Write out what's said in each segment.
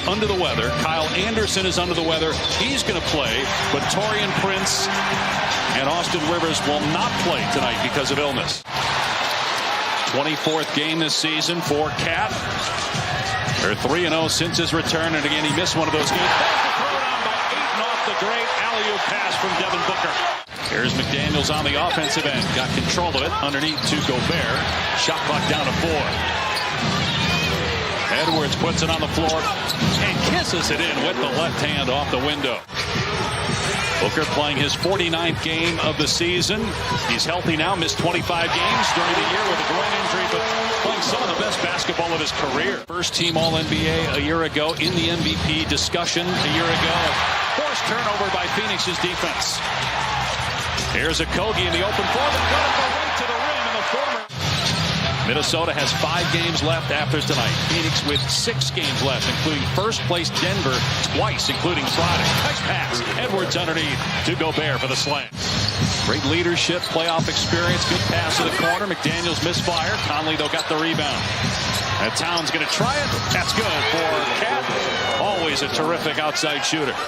Under the weather. Kyle Anderson is under the weather. He's going to play, but Taurean Prince and Austin Rivers will not play tonight because of illness. 24th game this season for Cat. They're 3-0 since his return, and again he missed one of those games. Throw down by Ayton off the great alley-oop pass from Devin Booker. Here's McDaniels on the offensive end. Got control of it underneath to Gobert. Shot clock down to 4. Edwards puts it on the floor and kisses it in with the left hand off the window. Booker playing his 49th game of the season. He's healthy now, missed 25 games during the year with a groin injury, but playing some of the best basketball of his career. First team All-NBA a year ago, in the MVP discussion a year ago. Forced turnover by Phoenix's defense. Here's a Kogi in the open floor. They're going to go right to the rim, and the former. Minnesota has 5 games left after tonight. Phoenix with 6 games left, including first place Denver twice, including Friday. Nice pass. Edwards underneath to Gobert for the slam. Great leadership, playoff experience, good pass to the corner. McDaniels misfire. Conley, though, got the rebound. And Towns going to try it. That's good for Cat. Always a terrific outside shooter.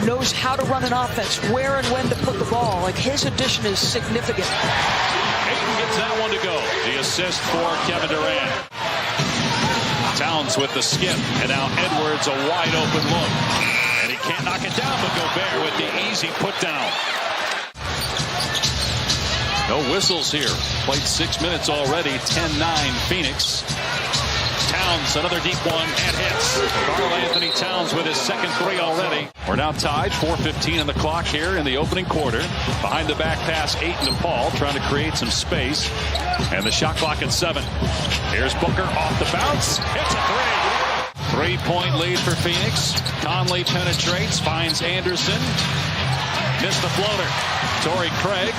Knows how to run an offense, where and when to put the ball. Like, his addition is significant. Ayton gets that one to go. The assist for Kevin Durant. Towns with the skip, and now Edwards a wide open look. And he can't knock it down, but Gobert with the easy put down. No whistles here. Played 6 minutes already. 10-9 Phoenix. Towns, another deep one, and hits. Karl-Anthony Towns with his second 3 already. We're now tied, 4:15 on the clock here in the opening quarter. Behind the back pass, Ayton to Paul, trying to create some space. And the shot clock at 7. Here's Booker off the bounce. Hits a 3. 3-point lead for Phoenix. Conley penetrates, finds Anderson. Missed the floater. Torrey Craig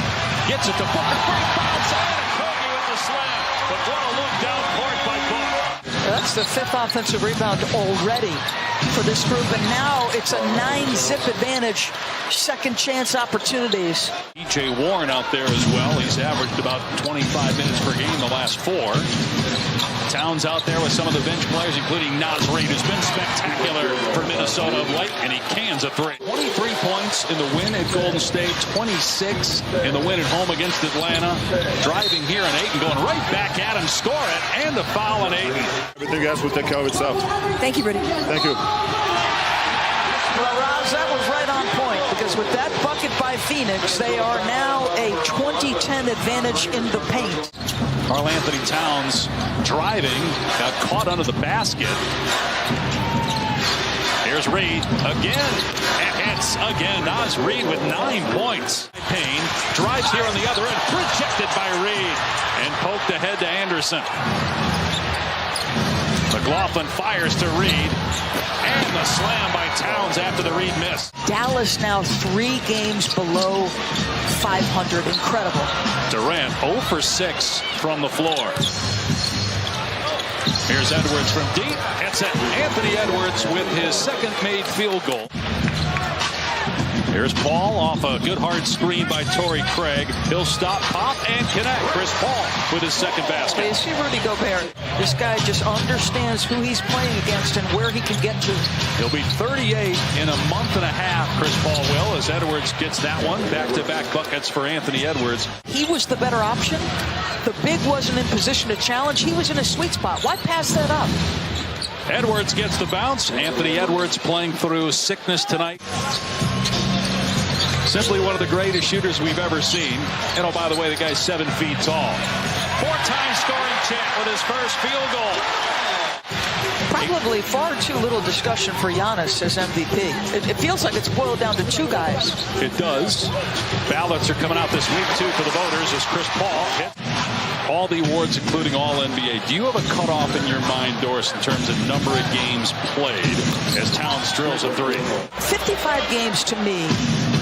gets it to Booker. Great bounce, and Kogi with the slam. But what a look down court by Booker. That's the 5th offensive rebound already for this group, and now it's a 9-zip advantage. Second chance opportunities. E.J. Warren out there as well. He's averaged about 25 minutes per game the last 4. Towns out there with some of the bench players, including Naz Reid, who's been spectacular for Minnesota of late, and he cans a 3. 23 points in the win at Golden State, 26 in the win at home against Atlanta. Driving here, and Ayton going right back at him, score it, and a foul on Ayton. Everything else will take care of itself. Thank you, Brittany. Thank you. Well, Roz, that was right on point, because with that bucket by Phoenix, they are now a 20-10 advantage in the paint. Karl-Anthony Towns driving, got caught under the basket. Here's Reid again, and hits again. Naz Reid with 9 points. Payne drives here on the other end, rejected by Reid, and poked ahead to Anderson. McLaughlin fires to Reid, and the slam by Towns after the Reid miss. Dallas now 3 games below 500. Incredible. Durant 0 for 6 from the floor. Here's Edwards from deep. It's Anthony Edwards with his second made field goal. Here's Paul off a good hard screen by Torrey Craig. He'll stop, pop, and connect. Chris Paul with his second basket. You see Rudy Gobert. This guy just understands who he's playing against and where he can get to. He'll be 38 in a month and a half, Chris Paul will, as Edwards gets that one. Back-to-back buckets for Anthony Edwards. He was the better option. The big wasn't in position to challenge. He was in a sweet spot. Why pass that up? Edwards gets the bounce. Anthony Edwards playing through sickness tonight. Simply one of the greatest shooters we've ever seen. And oh, by the way, the guy's 7 feet tall. 4-time scoring champ with his first field goal. Probably far too little discussion for Giannis as MVP. It feels like it's boiled down to 2 guys. It does. Ballots are coming out this week, too, for the voters as Chris Paul hit all the awards, including All-NBA. Do you have a cutoff in your mind, Doris, in terms of number of games played as Towns drills a 3? 55 games, to me,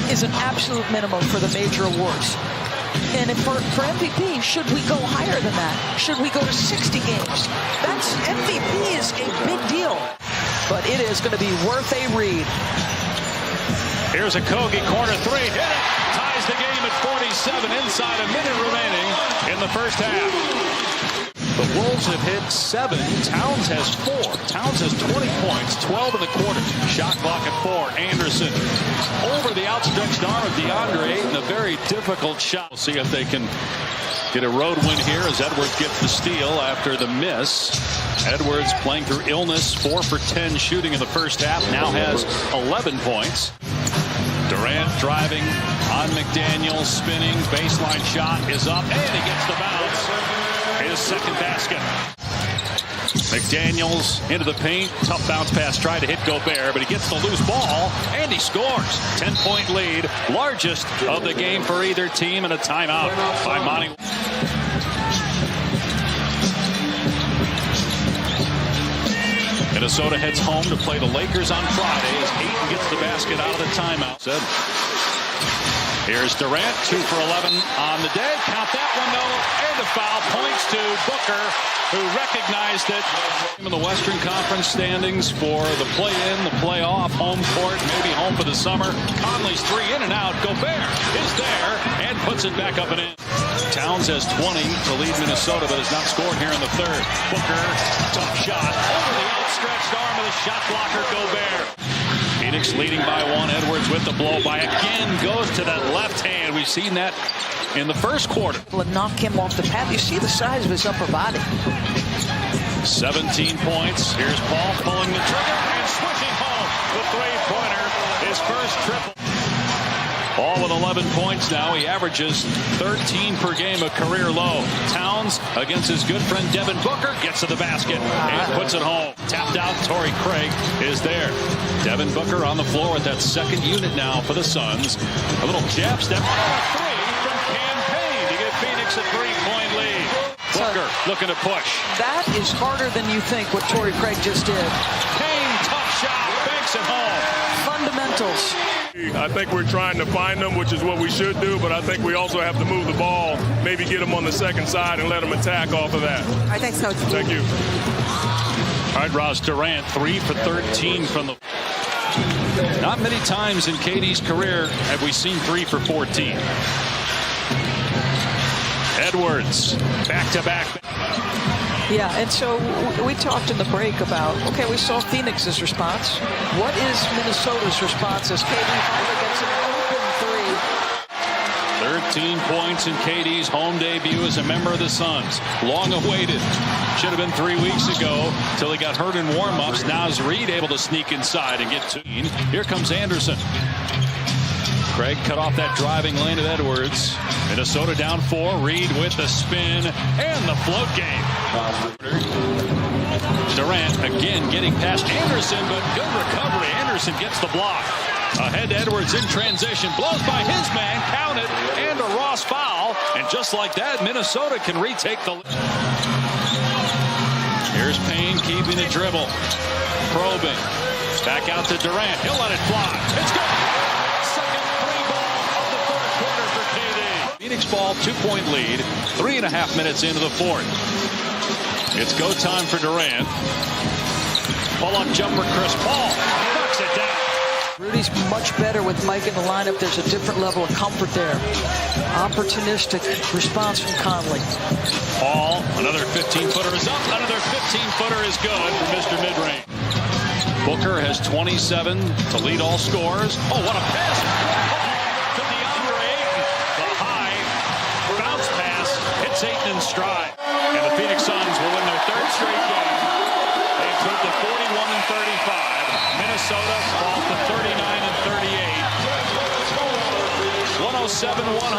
is an absolute minimum for the major awards. And if for MVP, should we go higher than that? Should we go to 60 games? That's MVP is a big deal. But it is going to be worth a read. Here's a Kogi corner 3. Hit it. Ties the game at 47. Inside a minute remaining in the first half. The Wolves have hit 7. Towns has 4. Towns has 20 points, 12 in the quarter. Shot clock at 4. Anderson over the outstretched arm of DeAndre Ayton. A very difficult shot. We'll see if they can get a road win here as Edwards gets the steal after the miss. Edwards playing through illness, 4 for 10 shooting in the first half. Now has 11 points. Durant driving on McDaniels, spinning, baseline shot is up, and he gets the bounce. His second basket. McDaniels into the paint, tough bounce pass, tried to hit Gobert, but he gets the loose ball, and he scores. 10-point lead, largest of the game for either team, and a timeout by Monty. Minnesota heads home to play the Lakers on Friday as Ayton gets the basket out of the timeout. Here's Durant, 2 for 11 on the day. Count that one, though, and the foul points to Booker, who recognized it. In the Western Conference standings for the play-in, the playoff, home court, maybe home for the summer. Conley's 3 in and out. Gobert is there and puts it back up and in. Towns has 20 to lead Minnesota, but has not scored here in the third. Booker, tough shot over the outstretched arm of the shot blocker, Gobert. Phoenix leading by 1. Edwards with the blow-by again, goes to that left hand. We've seen that in the first quarter. Knock him off the pad. You see the size of his upper body. 17 points. Here's Paul pulling the trigger and swishing home the three-pointer. His first triple. Paul with 11 points now. He averages 13 per game, a career low. Towns against his good friend Devin Booker gets to the basket and puts it home. Tapped out. Torrey Craig is there. Devin Booker on the floor with that second unit now for the Suns. A little jab step. 3 from Campaign to give Phoenix a 3-point lead. Booker looking to push. That is harder than you think, what Torrey Craig just did. Payne, tough shot, banks it home. Fundamentals. I think we're trying to find them, which is what we should do, but I think we also have to move the ball, maybe get them on the second side and let them attack off of that. I think so. Thank you. All right, Ross Durant, 3 for 13 from the... Not many times in KD's career have we seen 3 for 14. Edwards, back-to-back. Yeah, and so we talked in the break about, okay, we saw Phoenix's response. What is Minnesota's response as KD finally gets an open 13 points in KD's home debut as a member of the Suns. Long awaited. Should have been 3 weeks ago till he got hurt in warm-ups. Now is Reed able to sneak inside and get 2. Here comes Anderson. Craig cut off that driving lane of Edwards. Minnesota down 4. Reed with the spin and the float game. Durant again getting past Anderson, but good recovery. Anderson gets the block. Ahead to Edwards in transition. Blows by his man. Count it. And a Ross foul. And just like that, Minnesota can retake the lead. Here's Payne keeping the dribble. Probing. Back out to Durant. He'll let it fly. It's good. Second free ball of the fourth quarter for KD. Phoenix ball, 2-point lead. 3.5 minutes into the fourth. It's go time for Durant. Pull-up jumper, Chris Paul. Knocks it down. Rudy's much better with Mike in the lineup. There's a different level of comfort there. Opportunistic response from Conley. Paul, another 15-footer is up. Another 15-footer is good for Mr. Midrange. Booker has 27 to lead all scorers. Oh, what a pass. To DeAndre Ayton. The high bounce pass hits Ayton in stride. And the Phoenix Suns will win their 3rd straight game. They improved to 41-35. Minnesota falls to 39-38. 107-100.